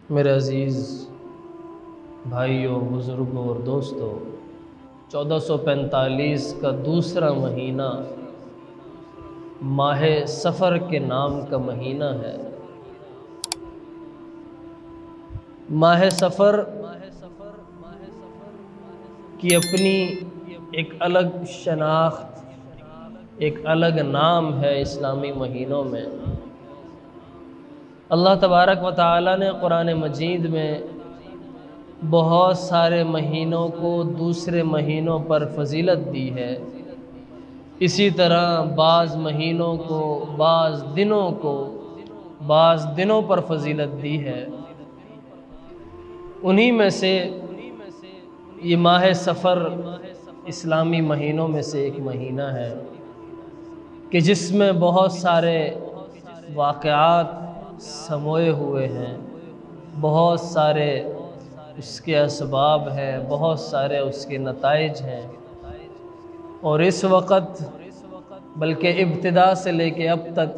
میرے عزیز بھائیوں، بزرگوں اور دوستوں، 1445 کا دوسرا مہینہ ماہ صفر کے نام کا مہینہ ہے۔ ماہ صفر کی اپنی ایک الگ شناخت، ایک الگ نام ہے اسلامی مہینوں میں۔ اللہ تبارک و تعالی نے قرآن مجید میں بہت سارے مہینوں کو دوسرے مہینوں پر فضیلت دی ہے۔ اسی طرح بعض مہینوں کو، بعض دنوں پر فضیلت دی ہے۔ انہی میں سے یہ ماہ صفر اسلامی مہینوں میں سے ایک مہینہ ہے کہ جس میں بہت سارے واقعات سموئے ہوئے ہیں، بہت سارے اس کے اسباب ہیں، بہت سارے اس کے نتائج ہیں۔ اور اس وقت بلکہ ابتدا سے لے کے اب تک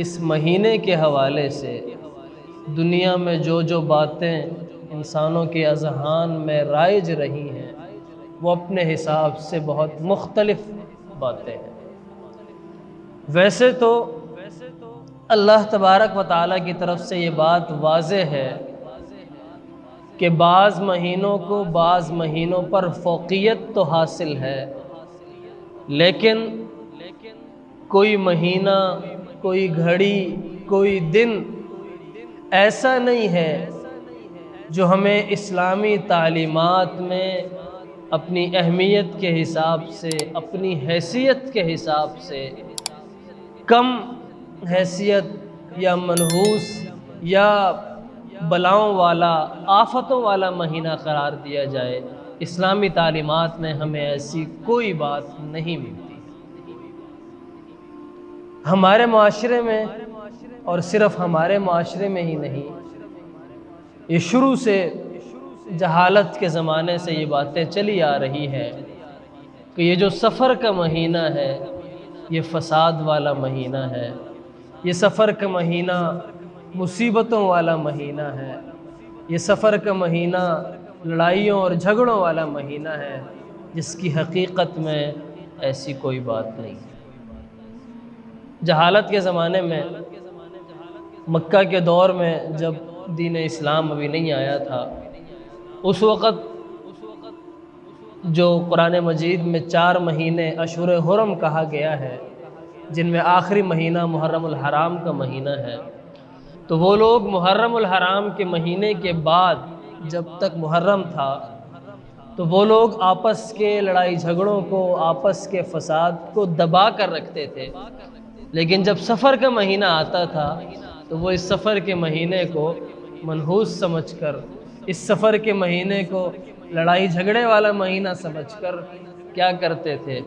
اس مہینے کے حوالے سے دنیا میں جو باتیں انسانوں کے اذہان میں رائج رہی ہیں وہ اپنے حساب سے بہت مختلف باتیں ہیں۔ ویسے تو اللہ تبارک و تعالیٰ کی طرف سے یہ بات واضح ہے کہ بعض مہینوں کو بعض مہینوں پر فوقیت تو حاصل ہے، لیکن کوئی مہینہ، کوئی گھڑی، کوئی دن ایسا نہیں ہے جو ہمیں اسلامی تعلیمات میں اپنی اہمیت کے حساب سے، اپنی حیثیت کے حساب سے کم حیثیت یا منحوس یا بلاؤں والا، آفتوں والا مہینہ قرار دیا جائے۔ اسلامی تعلیمات میں ہمیں ایسی کوئی بات نہیں ملتی۔ ہمارے معاشرے میں، اور صرف ہمارے معاشرے میں ہی نہیں، یہ شروع سے جہالت کے زمانے سے یہ باتیں چلی آ رہی ہے کہ یہ جو صفر کا مہینہ ہے یہ فساد والا مہینہ ہے، یہ صفر کا مہینہ مصیبتوں والا مہینہ ہے، یہ صفر کا مہینہ لڑائیوں اور جھگڑوں والا مہینہ ہے، جس کی حقیقت میں ایسی کوئی بات نہیں۔ جہالت کے زمانے میں، مکہ کے دور میں جب دین اسلام ابھی نہیں آیا تھا، اس وقت جو قرآن مجید میں 4 مہینے اشہر حرم کہا گیا ہے، جن میں آخری مہینہ محرم الحرام کا مہینہ ہے، تو وہ لوگ محرم الحرام کے مہینے کے بعد جب تک محرم تھا تو وہ لوگ آپس کے لڑائی جھگڑوں کو، آپس کے فساد کو دبا کر رکھتے تھے، لیکن جب صفر کا مہینہ آتا تھا تو وہ اس صفر کے مہینے کو منحوس سمجھ کر، اس صفر کے مہینے کو لڑائی جھگڑے والا مہینہ سمجھ کر کیا کرتے تھے؟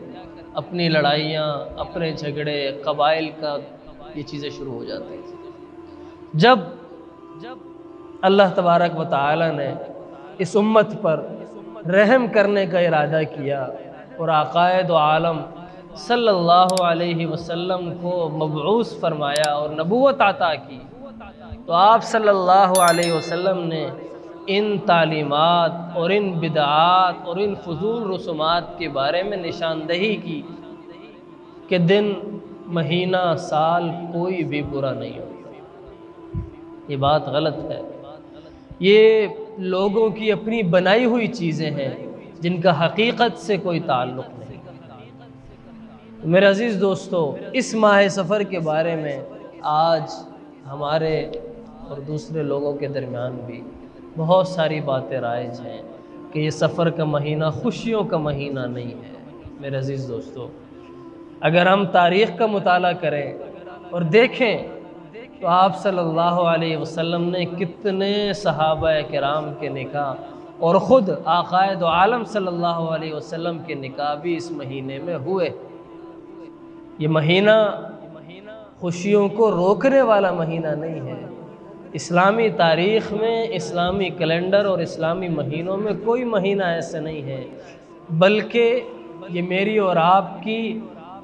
اپنی لڑائیاں، اپنے جھگڑے، قبائل کا یہ چیزیں شروع ہو جاتی تھیں۔ جب اللہ تبارک و تعالی نے اس امت پر رحم کرنے کا ارادہ کیا اور آقائے دو عالم صلی اللہ علیہ وسلم کو مبعوث فرمایا اور نبوت عطا کی، تو آپ صلی اللہ علیہ وسلم نے ان تعلیمات اور ان بدعات اور ان فضول رسومات کے بارے میں نشاندہی کی کہ دن، مہینہ، سال کوئی بھی برا نہیں ہوتا۔ یہ بات غلط ہے، یہ لوگوں کی اپنی بنائی ہوئی چیزیں ہیں جن کا حقیقت سے کوئی تعلق نہیں۔ میرے عزیز دوستو، اس ماہ صفر کے بارے میں آج ہمارے اور دوسرے لوگوں کے درمیان بھی بہت ساری باتیں رائج ہیں کہ یہ صفر کا مہینہ خوشیوں کا مہینہ نہیں ہے۔ میرے عزیز دوستو، اگر ہم تاریخ کا مطالعہ کریں اور دیکھیں تو آپ صلی اللہ علیہ وسلم نے کتنے صحابہ کرام کے نکاح اور خود آقائے دو عالم صلی اللہ علیہ وسلم کے نکاح بھی اس مہینے میں ہوئے۔ یہ مہینہ خوشیوں کو روکنے والا مہینہ نہیں ہے۔ اسلامی تاریخ میں، اسلامی کیلنڈر اور اسلامی مہینوں میں کوئی مہینہ ایسا نہیں ہے، بلکہ یہ میری اور آپ کی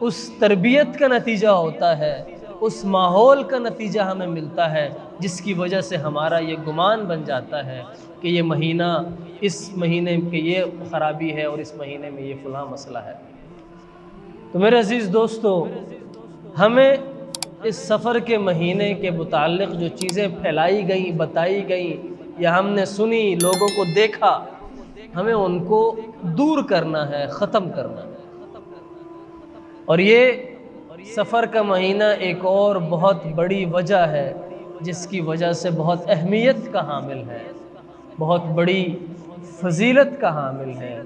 اس تربیت کا نتیجہ ہوتا ہے اس ماحول کا نتیجہ ہمیں ملتا ہے جس کی وجہ سے ہمارا یہ گمان بن جاتا ہے کہ یہ مہینہ، اس مہینے کے یہ خرابی ہے اور اس مہینے میں یہ فلاں مسئلہ ہے۔ تو میرے عزیز دوستو، ہمیں اس سفر کے مہینے کے متعلق جو چیزیں پھیلائی گئیں، بتائی گئیں یا ہم نے سنی، لوگوں کو دیکھا، ہمیں ان کو دور کرنا ہے، ختم کرنا ہے۔ اور یہ سفر کا مہینہ ایک اور بہت بڑی وجہ ہے جس کی وجہ سے بہت اہمیت کا حامل ہے، بہت بڑی فضیلت کا حامل ہے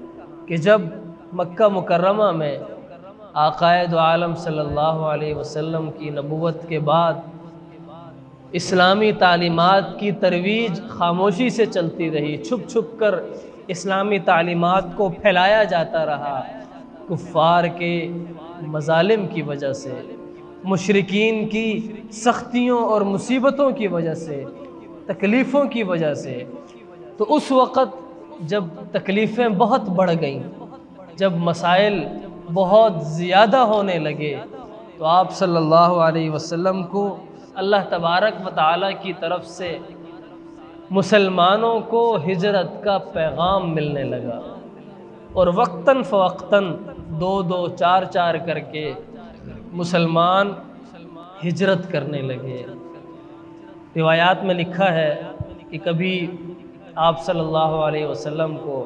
کہ جب مکہ مکرمہ میں آقائے دو عالم صلی اللہ علیہ وسلم کی نبوت کے بعد اسلامی تعلیمات کی ترویج خاموشی سے چلتی رہی، چھپ چھپ کر اسلامی تعلیمات کو پھیلایا جاتا رہا، کفار کے مظالم کی وجہ سے، مشرکین کی سختیوں اور مصیبتوں کی وجہ سے، تکلیفوں کی وجہ سے۔ تو اس وقت جب تکلیفیں بہت بڑھ گئیں، جب مسائل بہت زیادہ ہونے لگے، تو آپ صلی اللہ علیہ وسلم کو اللہ تبارک و تعالیٰ کی طرف سے مسلمانوں کو ہجرت کا پیغام ملنے لگا، اور وقتاً فوقتاً 2-2 4-4 کر کے مسلمان ہجرت کرنے لگے۔ روایات میں لکھا ہے کہ کبھی آپ صلی اللہ علیہ وسلم کو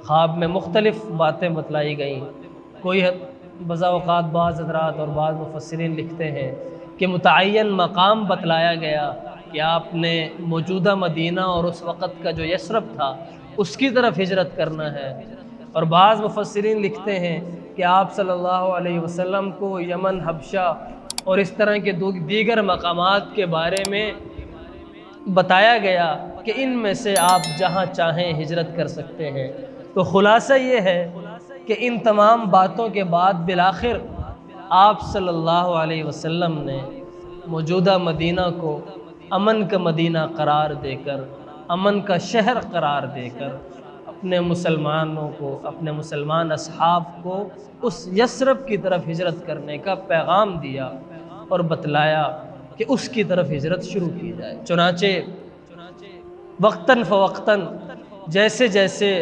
خواب میں مختلف باتیں بتلائی گئیں۔ کوئی بسا اوقات بعض حضرات اور بعض مفسرین لکھتے ہیں کہ متعین مقام بتلایا گیا کہ آپ نے موجودہ مدینہ اور اس وقت کا جو یثرب تھا اس کی طرف ہجرت کرنا ہے، اور بعض مفسرین لکھتے ہیں کہ آپ صلی اللہ علیہ وسلم کو یمن، حبشہ اور اس طرح کے دیگر مقامات کے بارے میں بتایا گیا کہ ان میں سے آپ جہاں چاہیں ہجرت کر سکتے ہیں۔ تو خلاصہ یہ ہے کہ ان تمام باتوں کے بعد بالآخر آپ صلی اللہ علیہ وسلم نے موجودہ مدینہ کو امن کا مدینہ قرار دے کر، امن کا شہر قرار دے کر اپنے مسلمانوں کو، اپنے مسلمان اصحاب کو اس یثرب کی طرف ہجرت کرنے کا پیغام دیا اور بتلایا کہ اس کی طرف ہجرت شروع کی جائے۔ چنانچہ وقتاً فوقتاً جیسے جیسے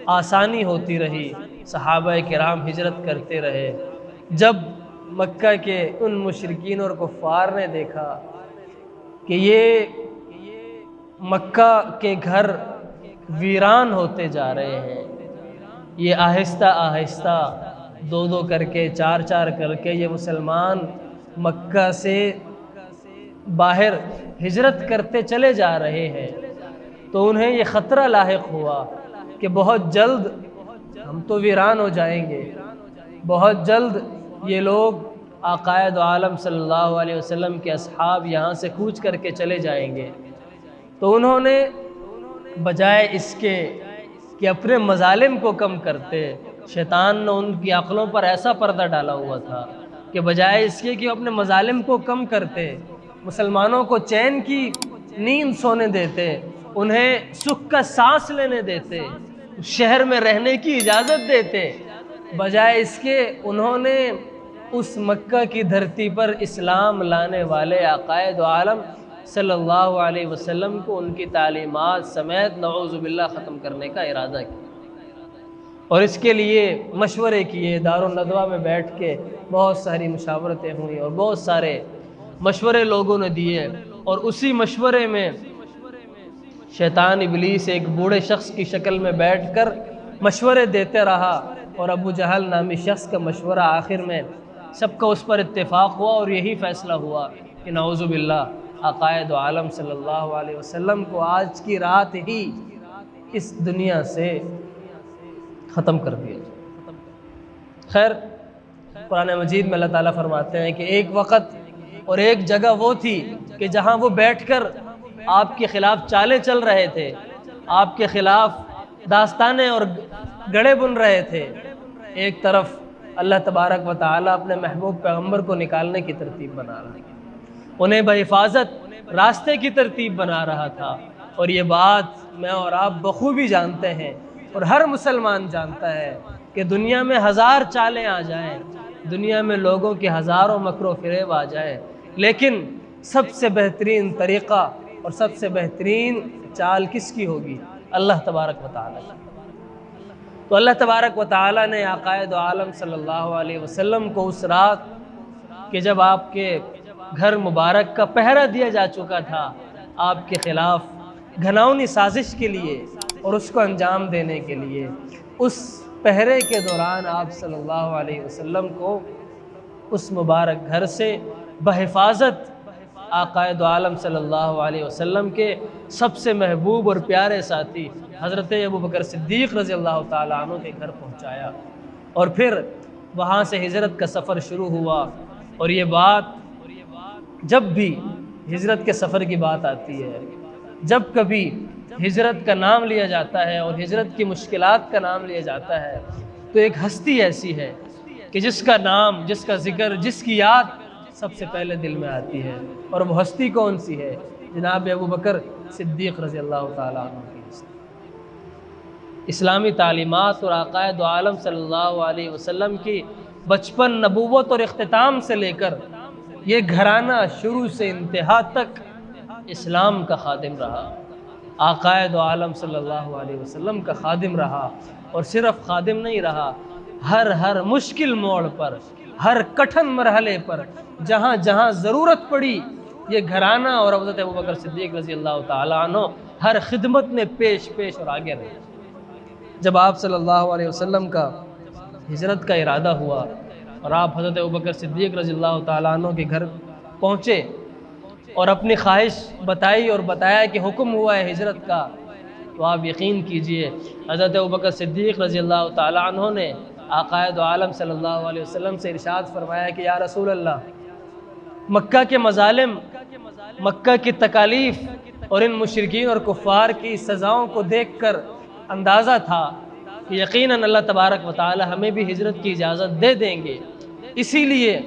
آسانی ہوتی رہی، صحابہ کرام ہجرت کرتے رہے۔ جب مکہ کے ان مشرکین اور کفار نے دیکھا کہ یہ مکہ کے گھر ویران ہوتے جا رہے ہیں، یہ آہستہ آہستہ 2-2 کر کے، 4-4 کر کے یہ مسلمان مکہ سے باہر ہجرت کرتے چلے جا رہے ہیں، تو انہیں یہ خطرہ لاحق ہوا کہ بہت جلد ہم تو ویران ہو جائیں گے، بہت جلد یہ لوگ آقائے دو عالم صلی اللہ علیہ وسلم کے اصحاب یہاں سے کوچ کر کے چلے جائیں گے۔ تو انہوں نے بجائے اس کے کہ اپنے مظالم کو کم کرتے، شیطان نے ان کی عقلوں پر ایسا پردہ ڈالا ہوا تھا کہ بجائے اس کے کہ اپنے مظالم کو کم کرتے، مسلمانوں کو چین کی نیند سونے دیتے، انہیں سکھ کا سانس لینے دیتے، شہر میں رہنے کی اجازت دیتے، بجائے اس کے انہوں نے اس مکہ کی دھرتی پر اسلام لانے والے آقائے دو عالم صلی اللہ علیہ وسلم کو ان کی تعلیمات سمیت نعوذ باللہ ختم کرنے کا ارادہ کیا، اور اس کے لیے مشورے کیے، دارالندوہ میں بیٹھ کے بہت ساری مشاورتیں ہوئیں اور بہت سارے مشورے لوگوں نے دیے، اور اسی مشورے میں شیطان ابلیس ایک بوڑھے شخص کی شکل میں بیٹھ کر مشورے دیتے رہا، اور ابو جہل نامی شخص کا مشورہ آخر میں سب کا اس پر اتفاق ہوا، اور یہی فیصلہ ہوا کہ نعوذ باللہ آقائے دو عالم صلی اللہ علیہ وسلم کو آج کی رات ہی اس دنیا سے ختم کر دیا جائے۔ خیر، قرآن مجید میں اللہ تعالیٰ فرماتے ہیں کہ ایک وقت اور ایک جگہ وہ تھی کہ جہاں وہ بیٹھ کر آپ کے خلاف چالیں چل رہے تھے، آپ کے خلاف داستانیں اور گڑے بن رہے تھے۔ ایک طرف اللہ تبارک و تعالیٰ اپنے محبوب پیغمبر کو نکالنے کی ترتیب بنا رہا تھا، انہیں بحفاظت راستے کی ترتیب بنا رہا تھا، اور یہ بات میں اور آپ بخوبی جانتے ہیں، اور ہر مسلمان جانتا ہے کہ دنیا میں 1000 چالیں آ جائیں، دنیا میں لوگوں کے ہزاروں مکر و فریب آ جائیں، لیکن سب سے بہترین طریقہ اور سب سے بہترین چال کس کی ہوگی؟ اللہ تبارک و تعالیٰ کی۔ تو اللہ تبارک و تعالیٰ نے عقائد عالم صلی اللہ علیہ وسلم کو اس رات کہ جب آپ کے گھر مبارک کا پہرا دیا جا چکا تھا آپ کے خلاف گھناؤنی سازش کے لیے اور اس کو انجام دینے کے لیے، اس پہرے کے دوران آپ صلی اللہ علیہ وسلم کو اس مبارک گھر سے بحفاظت عقائد عالم صلی اللہ علیہ وسلم کے سب سے محبوب اور پیارے ساتھی حضرت ابوبکر صدیق رضی اللہ تعالیٰ عنہ کے گھر پہنچایا، اور پھر وہاں سے ہجرت کا سفر شروع ہوا۔ اور یہ بات جب بھی ہجرت کے سفر کی بات آتی ہے، جب کبھی ہجرت کا نام لیا جاتا ہے اور ہجرت کی مشکلات کا نام لیا جاتا ہے، تو ایک ہستی ایسی ہے کہ جس کا نام، جس کا ذکر، جس کی یاد سب سے پہلے دل میں آتی ہے، اور وہ ہستی کون سی ہے؟ جناب ابوبکر صدیق رضی اللہ تعالیٰ عنہ کی ہستی۔ اسلامی تعلیمات اور عقائد عالم صلی اللہ علیہ وسلم کی بچپن، نبوت اور اختتام سے لے کر یہ گھرانہ شروع سے انتہا تک اسلام کا خادم رہا، عقائد عالم صلی اللہ علیہ وسلم کا خادم رہا، اور صرف خادم نہیں رہا، ہر مشکل موڑ پر، ہر کٹھن مرحلے پر، جہاں جہاں ضرورت پڑی، یہ گھرانہ اور حضرت ابوبکر صدیق رضی اللہ تعالیٰ عنہ ہر خدمت میں پیش اور آگے رہے۔ جب آپ صلی اللہ علیہ وسلم کا ہجرت کا ارادہ ہوا اور آپ حضرت ابوبکر صدیق رضی اللہ تعالیٰ عنہ کے گھر پہنچے اور اپنی خواہش بتائی اور بتایا کہ حکم ہوا ہے ہجرت کا، تو آپ یقین کیجئے حضرت ابوبکر صدیق رضی اللہ تعالیٰ عنہ نے عقائد عالم صلی اللہ علیہ وسلم سے ارشاد فرمایا کہ یا رسول اللہ، مکہ کے مظالم، مکہ کی تکالیف اور ان مشرکین اور کفار کی سزاؤں کو دیکھ کر اندازہ تھا کہ یقیناً اللہ تبارک و تعالی ہمیں بھی ہجرت کی اجازت دے دیں گے، اسی لیے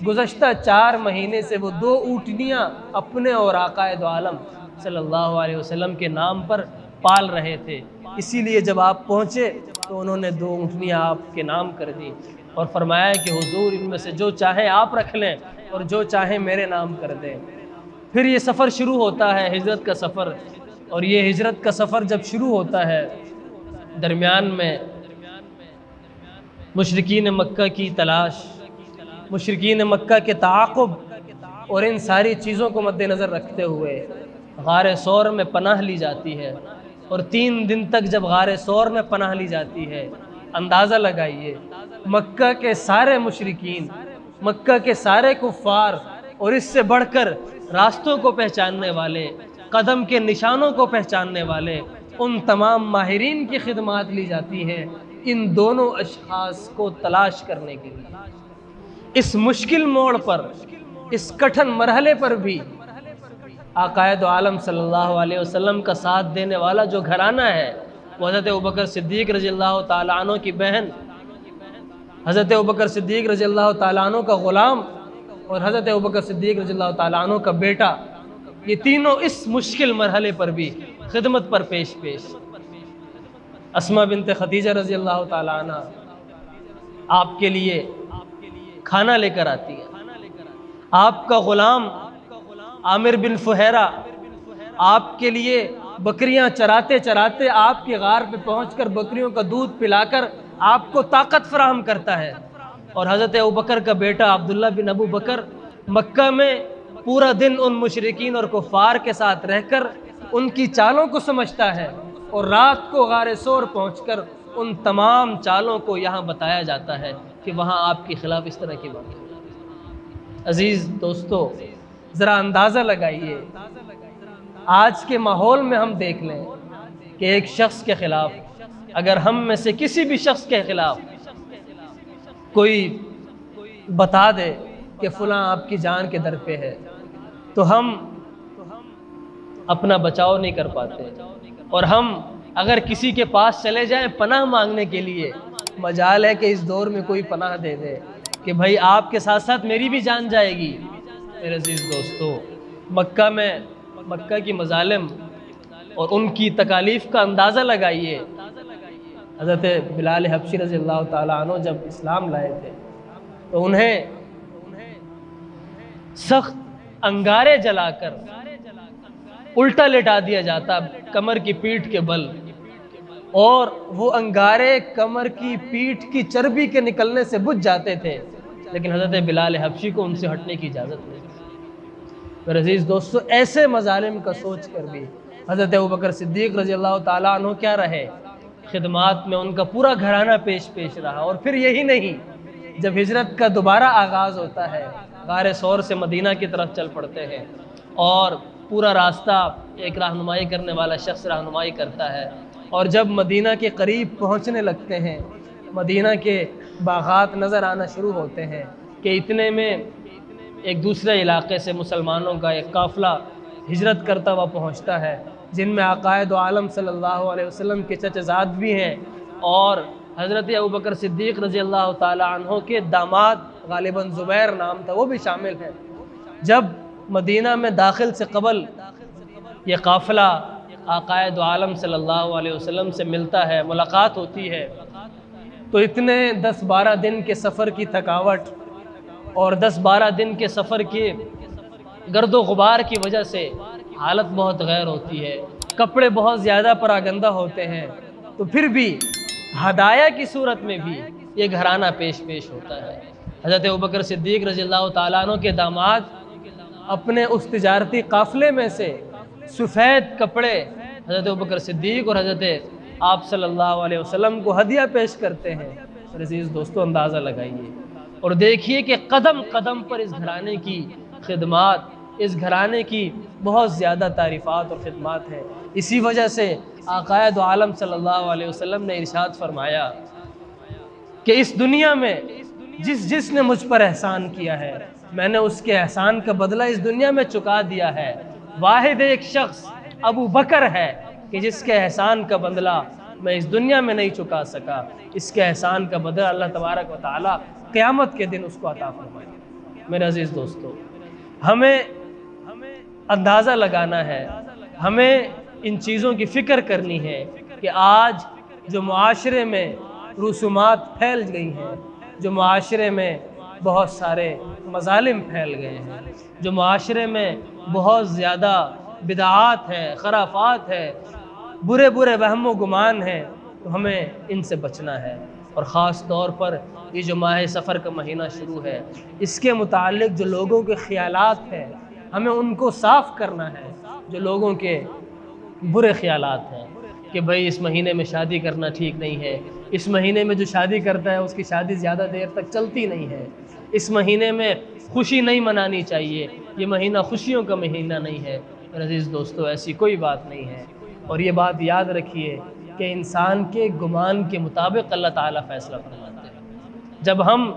گزشتہ 4 مہینے سے وہ 2 اونٹنیاں اپنے اور عقائد عالم صلی اللہ علیہ وسلم کے نام پر پال رہے تھے، اسی لیے جب آپ پہنچے تو انہوں نے 2 اونٹنیاں آپ کے نام کر دی اور فرمایا کہ حضور ان میں سے جو چاہیں آپ رکھ لیں اور جو چاہیں میرے نام کر دیں۔ پھر یہ سفر شروع ہوتا ہے، ہجرت کا سفر، اور یہ ہجرت کا سفر جب شروع ہوتا ہے، درمیان میں مشرکین مکہ کی تلاش، مشرکین مکہ کے تعاقب اور ان ساری چیزوں کو مد نظر رکھتے ہوئے غار ثور میں پناہ لی جاتی ہے، اور 3 دن تک جب غار ثور میں پناہ لی جاتی ہے، اندازہ لگائیے مکہ کے سارے مشرکین، مکہ کے سارے کفار، اور اس سے بڑھ کر راستوں کو پہچاننے والے، قدم کے نشانوں کو پہچاننے والے، ان تمام ماہرین کی خدمات لی جاتی ہیں ان دونوں اشخاص کو تلاش کرنے کے لیے۔ اس مشکل موڑ پر، اس کٹھن مرحلے پر بھی عقائد عالم صلی اللہ علیہ وسلم کا ساتھ دینے والا جو گھرانہ ہے، وہ حضرت ابوبکر صدیق رضی اللہ تعالیٰ عنہ کی بہن، حضرت ابوبکر صدیق رضی اللہ تعالیٰ عنہ کا غلام، اور حضرت ابوبکر صدیق رضی اللہ تعالیٰ عنہ کا بیٹا، یہ تینوں اس مشکل مرحلے پر بھی خدمت پر پیش۔ اسماء بنت خدیجہ رضی اللہ تعالیٰ عنہ آپ کے لیے کھانا لے کر آتی ہے، آپ کا غلام عامر بن فہیرہ آپ کے لیے بکریاں چراتے چراتے آپ کی غار پہ پہنچ کر بکریوں کا دودھ پلا کر آپ کو طاقت فراہم کرتا ہے، اور حضرت ابوبکر کا بیٹا عبداللہ بن ابو بکر مکہ میں پورا دن ان مشرکین اور کفار کے ساتھ رہ کر ان کی چالوں کو سمجھتا ہے، اور رات کو غار ثور پہنچ کر ان تمام چالوں کو یہاں بتایا جاتا ہے کہ وہاں آپ کے خلاف اس طرح کی بات ہے۔ عزیز دوستو، ذرا اندازہ لگائیے، آج کے ماحول میں ہم دیکھ لیں کہ ایک شخص کے خلاف، اگر ہم میں سے کسی بھی شخص کے خلاف کوئی بتا دے کہ فلاں آپ کی جان کے در پہ ہے، تو ہم اپنا بچاؤ نہیں کر پاتے، اور ہم اگر کسی کے پاس چلے جائیں پناہ مانگنے کے لیے، مجال ہے کہ اس دور میں کوئی پناہ دے دے کہ بھائی آپ کے ساتھ ساتھ میری بھی جان جائے گی۔ میرے عزیز دوستو، مکہ میں مکہ کی مظالم اور ان کی تکالیف کا اندازہ لگائیے۔ حضرت بلال حبشی رضی اللہ تعالیٰ عنہ جب اسلام لائے تھے تو انہیں سخت انگارے جلا کر الٹا لٹا دیا جاتا کمر کی پیٹھ کے بل، اور وہ انگارے کمر کی پیٹھ کی چربی کے نکلنے سے بجھ جاتے تھے، لیکن حضرت بلال حبشی کو ان سے ہٹنے کی اجازت نہیں تھی۔ میرے عزیز دوستو، ایسے مظالم کا سوچ کر بھی حضرت ابوبکر صدیق رضی اللہ تعالیٰ عنہ کیا رہے؟ خدمات میں ان کا پورا گھرانہ پیش رہا۔ اور پھر یہی نہیں، جب ہجرت کا دوبارہ آغاز ہوتا ہے، غار ثور سے مدینہ کی طرف چل پڑتے ہیں، اور پورا راستہ ایک رہنمائی کرنے والا شخص رہنمائی کرتا ہے، اور جب مدینہ کے قریب پہنچنے لگتے ہیں، مدینہ کے باغات نظر آنا شروع ہوتے ہیں کہ اتنے میں ایک دوسرے علاقے سے مسلمانوں کا ایک قافلہ ہجرت کرتا ہوا پہنچتا ہے، جن میں عقائد عالم صلی اللہ علیہ وسلم کے چچا زاد بھی ہیں، اور حضرت ابوبکر صدیق رضی اللہ تعالی عنہ کے داماد غالباً زبیر نام تھا، وہ بھی شامل ہیں۔ جب مدینہ میں داخل سے قبل یہ قافلہ عقائد عالم صلی اللہ علیہ وسلم سے ملتا ہے، ملاقات ہوتی ہے، تو اتنے 10-12 دن کے سفر کی تھکاوٹ اور 10-12 دن کے سفر کے گرد و غبار کی وجہ سے حالت بہت غیر ہوتی ہے، کپڑے بہت زیادہ پراگندہ ہوتے ہیں، تو پھر بھی ہدایہ کی صورت میں بھی یہ گھرانہ پیش ہوتا ہے۔ حضرت ابوبکر صدیق رضی اللہ تعالیٰ عنہ کے داماد اپنے اس تجارتی قافلے میں سے سفید کپڑے حضرت ابوبکر صدیق اور حضرت آپ صلی اللہ علیہ وسلم کو ہدیہ پیش کرتے ہیں۔ عزیز دوستو، اندازہ لگائیے اور دیکھیے کہ قدم قدم پر اس گھرانے کی خدمات، اس گھرانے کی بہت زیادہ تعریفات اور خدمات ہیں۔ اسی وجہ سے عقائد عالم صلی اللہ علیہ وسلم نے ارشاد فرمایا کہ اس دنیا میں جس نے مجھ پر احسان کیا ہے، میں نے اس کے احسان کا بدلہ اس دنیا میں چکا دیا ہے۔ واحد ایک شخص ابو بکر ہے کہ جس کے احسان کا بدلہ میں اس دنیا میں نہیں چکا سکا، اس کے احسان کا بدلہ اللہ تبارک و تعالی قیامت کے دن اس کو عطا فرمائے۔ میرے عزیز دوستو، ہمیں اندازہ لگانا ہے، ہمیں ان چیزوں کی فکر کرنی ہے کہ آج جو معاشرے میں رسومات پھیل گئی ہیں، جو معاشرے میں بہت سارے مظالم پھیل گئے ہیں، جو معاشرے میں بہت زیادہ بدعات ہیں، خرافات ہیں، برے وہم و گمان ہیں، تو ہمیں ان سے بچنا ہے۔ اور خاص طور پر یہ جو ماہ سفر کا مہینہ شروع ہے، اس کے متعلق جو لوگوں کے خیالات ہیں، ہمیں ان کو صاف کرنا ہے۔ جو لوگوں کے برے خیالات ہیں کہ بھئی اس مہینے میں شادی کرنا ٹھیک نہیں ہے، اس مہینے میں جو شادی کرتا ہے اس کی شادی زیادہ دیر تک چلتی نہیں ہے، اس مہینے میں خوشی نہیں منانی چاہیے، یہ مہینہ خوشیوں کا مہینہ نہیں ہے۔ اور عزیز دوستو، ایسی کوئی بات نہیں ہے، اور یہ بات یاد رکھیے کہ انسان کے گمان کے مطابق اللہ تعالیٰ فیصلہ فرماتے ہیں۔ جب ہم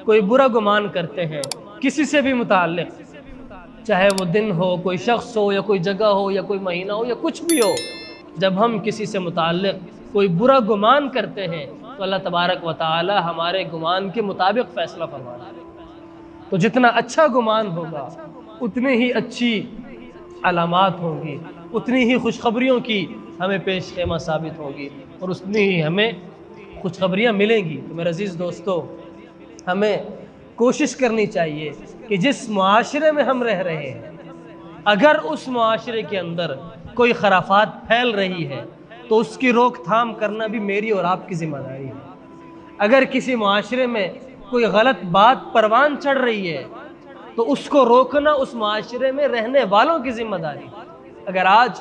کوئی برا گمان کرتے ہیں کسی سے بھی متعلق، چاہے وہ دن ہو، کوئی شخص ہو، یا کوئی جگہ ہو، یا کوئی مہینہ ہو، یا کچھ بھی ہو، جب ہم کسی سے متعلق کوئی برا گمان کرتے ہیں تو اللہ تبارک و تعالی ہمارے گمان کے مطابق فیصلہ فرماتا ہے۔ تو جتنا اچھا گمان ہوگا اتنی ہی اچھی علامات ہوں گی، اتنی ہی خوشخبریوں کی ہمیں پیش خیمہ ثابت ہوگی، اور اتنی ہی ہمیں خوشخبریاں ملیں گی۔ تو میرے عزیز دوستو، ہمیں کوشش کرنی چاہیے کہ جس معاشرے میں ہم رہ رہے ہیں، اگر اس معاشرے کے اندر کوئی خرافات پھیل رہی ہے تو اس کی روک تھام کرنا بھی میری اور آپ کی ذمہ داری ہے۔ اگر کسی معاشرے میں کوئی غلط بات پروان چڑھ رہی ہے تو اس کو روکنا اس معاشرے میں رہنے والوں کی ذمہ داری ہے۔ اگر آج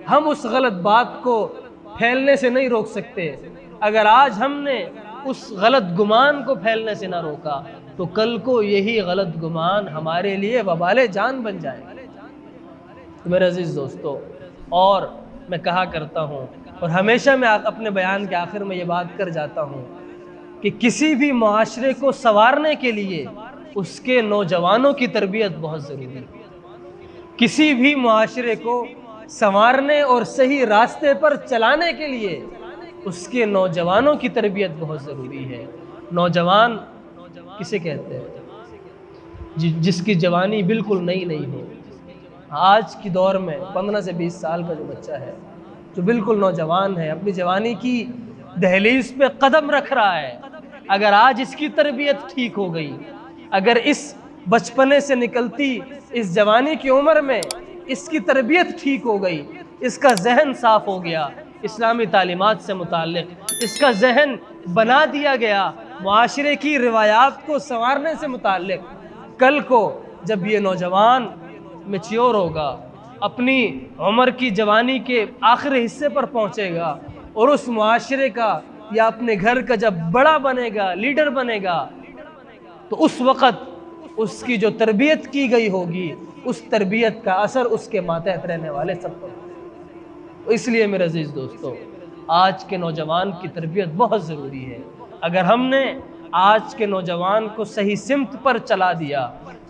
ہم اس غلط بات کو پھیلنے سے نہیں روک سکتے، اگر آج ہم نے اس غلط گمان کو پھیلنے سے نہ روکا، تو کل کو یہی غلط گمان ہمارے لیے وبال جان بن جائے گا۔ میرے عزیز دوستو، اور میں کہا کرتا ہوں، اور ہمیشہ میں اپنے بیان کے آخر میں یہ بات کر جاتا ہوں کہ کسی بھی معاشرے کو سنوارنے کے لیے اس کے نوجوانوں کی تربیت بہت ضروری ہے۔ کسی بھی معاشرے کو سنوارنے اور صحیح راستے پر چلانے کے لیے اس کے نوجوانوں کی تربیت بہت ضروری ہے۔ نوجوان کسے کہتے ہیں؟ جس کی جوانی بالکل نئی ہو۔ آج کی دور میں 15 سے 20 سال کا جو بچہ ہے، جو بالکل نوجوان ہے، اپنی جوانی کی دہلیز پہ قدم رکھ رہا ہے، اگر آج اس کی تربیت ٹھیک ہو گئی، اگر اس بچپنے سے نکلتی اس جوانی کی عمر میں اس کی تربیت ٹھیک ہو گئی، اس کا ذہن صاف ہو گیا اسلامی تعلیمات سے متعلق، اس کا ذہن بنا دیا گیا معاشرے کی روایات کو سنوارنے سے متعلق۔ کل کو جب یہ نوجوان میچیور ہوگا، اپنی عمر کی جوانی کے آخری حصے پر پہنچے گا اور اس معاشرے کا یا اپنے گھر کا جب بڑا بنے گا، لیڈر بنے گا، تو اس وقت اس کی جو تربیت کی گئی ہوگی اس تربیت کا اثر اس کے ماتحت رہنے والے سب پر ہوگا۔ اس لیے میرے عزیز دوستو، آج کے نوجوان کی تربیت بہت ضروری ہے۔ اگر ہم نے آج کے نوجوان کو صحیح سمت پر چلا دیا،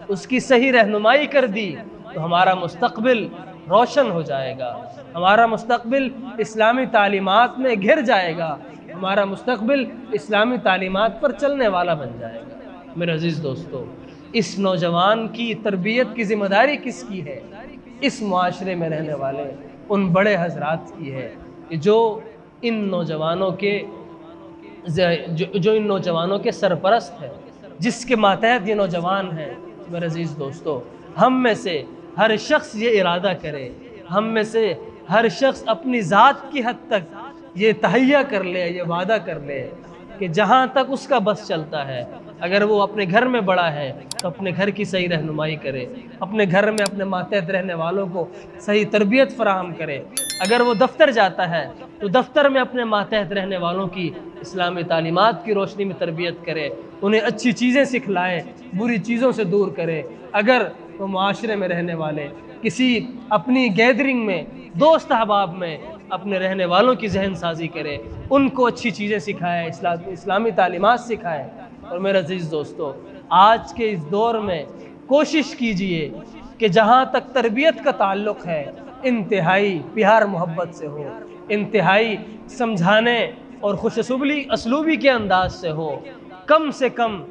اس کی صحیح رہنمائی کر دی، تو ہمارا مستقبل روشن ہو جائے گا، ہمارا مستقبل اسلامی تعلیمات میں گھر جائے گا، ہمارا مستقبل اسلامی تعلیمات پر چلنے والا بن جائے گا۔ میرے عزیز دوستو، اس نوجوان کی تربیت کی ذمہ داری کس کی ہے؟ اس معاشرے میں رہنے والے ان بڑے حضرات کی ہے کہ جو ان نوجوانوں کے سرپرست ہے، جس کے ماتحت یہ نوجوان ہیں۔ میرے عزیز دوستو، ہم میں سے ہر شخص یہ ارادہ کرے، ہم میں سے ہر شخص اپنی ذات کی حد تک یہ تہیہ کر لے، یہ وعدہ کر لے کہ جہاں تک اس کا بس چلتا ہے، اگر وہ اپنے گھر میں بڑا ہے تو اپنے گھر کی صحیح رہنمائی کرے، اپنے گھر میں اپنے ماتحت رہنے والوں کو صحیح تربیت فراہم کرے۔ اگر وہ دفتر جاتا ہے تو دفتر میں اپنے ماتحت رہنے والوں کی اسلامی تعلیمات کی روشنی میں تربیت کرے، انہیں اچھی چیزیں سکھلائے، بری چیزوں سے دور کرے۔ اگر وہ معاشرے میں رہنے والے کسی اپنی گیدرنگ میں، دوست احباب میں اپنے رہنے والوں کی ذہن سازی کرے، ان کو اچھی چیزیں سکھائے، اسلامی تعلیمات سکھائے۔ اور میرے عزیز دوستو، آج کے اس دور میں کوشش کیجئے کہ جہاں تک تربیت کا تعلق ہے، انتہائی پیار محبت سے ہو، انتہائی سمجھانے اور خوش اسلوبی کے انداز سے ہو، کم سے کم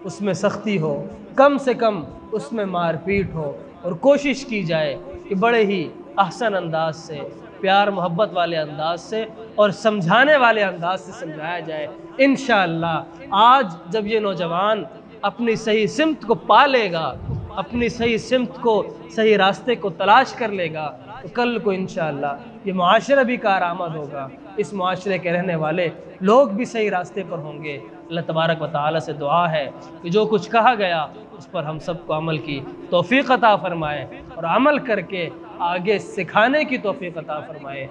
اس میں سختی ہو، کم سے کم اس میں مار پیٹ ہو، اور کوشش کی جائے کہ بڑے ہی احسن انداز سے، پیار محبت والے انداز سے اور سمجھانے والے انداز سے سمجھایا جائے۔ انشاءاللہ آج جب یہ نوجوان اپنی صحیح سمت کو پا لے گا، اپنی صحیح سمت کو، صحیح راستے کو تلاش کر لے گا، تو کل کو انشاءاللہ یہ معاشرہ بھی کارآمد ہوگا، اس معاشرے کے رہنے والے لوگ بھی صحیح راستے پر ہوں گے۔ اللہ تبارک و تعالیٰ سے دعا ہے کہ جو کچھ کہا گیا اس پر ہم سب کو عمل کی توفیق عطا فرمائے، اور عمل کر کے آگے سکھانے کی توفیق عطا فرمائے۔